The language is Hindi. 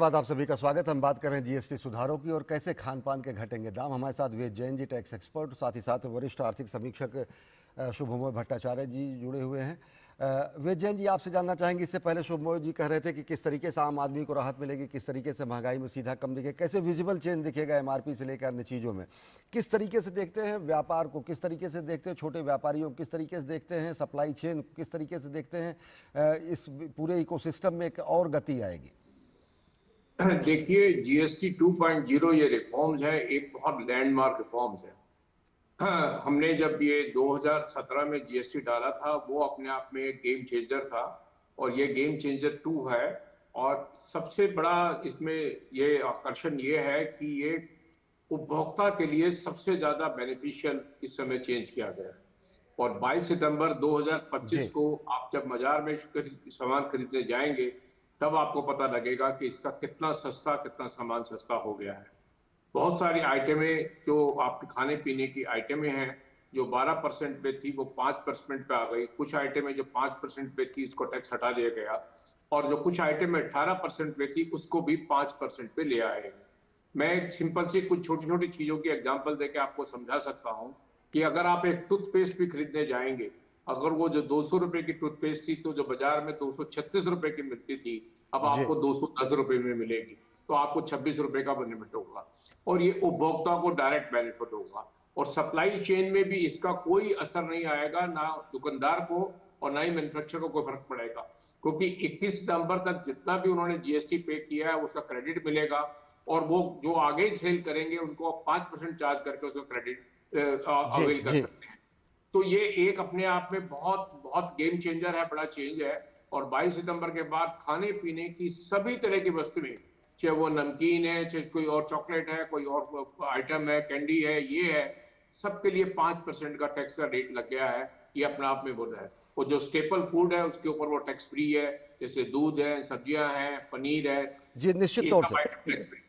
बाद आप सभी का स्वागत। हम बात कर रहे हैं जीएसटी सुधारों की और कैसे खान पान के घटेंगे दाम। हमारे साथ वेद जैन जी, टैक्स एक्सपर्ट, साथ ही साथ वरिष्ठ आर्थिक समीक्षक शुभमोय भट्टाचार्य जी जुड़े हुए हैं। वेद जैन जी, आपसे जानना चाहेंगे, इससे पहले शुभमोय जी कह रहे थे कि किस तरीके से आम आदमी को राहत मिलेगी, किस तरीके से महंगाई में सीधा कम दिखे, कैसे विजिबल चेंज दिखेगा एमआरपी से लेकर अन्य चीज़ों में। किस तरीके से देखते हैं व्यापार को, किस तरीके से देखते हैं छोटे व्यापारियों को, किस तरीके से देखते हैं सप्लाई चेन को, किस तरीके से देखते हैं इस पूरे इकोसिस्टम में एक और गति आएगी। देखिए, जीएसटी 2.0 ये रिफॉर्म्स है, एक बहुत लैंडमार्क रिफॉर्म्स है। हमने जब ये 2017 में जीएसटी डाला था, वो अपने आप में एक गेम चेंजर था और ये गेम चेंजर 2 है। और सबसे बड़ा इसमें ये आकर्षण ये है कि ये उपभोक्ता के लिए सबसे ज्यादा बेनिफिशियल इस समय चेंज किया गया है। और 22 सितंबर 2025 जी को आप जब बाजार में सामान खरीदने जाएंगे, तब आपको पता लगेगा कि इसका कितना सामान सस्ता हो गया है। बहुत सारी आइटमें जो आपके खाने पीने की आइटमें हैं, जो 12% पे थी वो 5% पे आ गई। कुछ आइटमें जो 5% पे थी, उसको टैक्स हटा दिया गया। और जो कुछ आइटमें 18% पे थी, उसको भी 5% पे ले आए। मैं एक सिंपल सी कुछ छोटी छोटी चीजों की एग्जांपल देके आपको समझा सकता हूं कि अगर आप एक टूथपेस्ट भी खरीदने जाएंगे, अगर वो जो 200 रुपए की टूथपेस्ट थी, तो जो बाजार में 236 रुपए की मिलती थी, अब जी आपको 210 रुपए में मिलेगी। तो आपको 26 रुपए का बेनिफिट होगा और ये उपभोक्ता को डायरेक्ट बेनिफिट होगा। और सप्लाई चेन में भी इसका कोई असर नहीं आएगा, ना दुकानदार को और ना ही मैन्युफैक्चरर को कोई फर्क पड़ेगा, क्योंकि 21 सितंबर तक जितना भी उन्होंने जीएसटी पे किया है उसका क्रेडिट मिलेगा। और वो जो आगे सेल करेंगे उनको 5% चार्ज करके उसका क्रेडिट जी अवेल कर जी सकते हैं। तो ये एक अपने आप में बहुत बहुत गेम चेंजर है, बड़ा चेंज है। और 22 सितंबर के बाद खाने पीने की सभी तरह की वस्तुएं, चाहे वो नमकीन है, चाहे कोई और चॉकलेट है, कोई और आइटम है, कैंडी है, ये है, सबके लिए 5% का टैक्स का रेट लग गया है। ये अपने आप में बोल रहा है। और जो स्टेपल फूड है उसके ऊपर वो टैक्स फ्री है, जैसे दूध है, सब्जियां हैं, पनीर है, जी, निश्चित ये तौर सब से। Item tax free.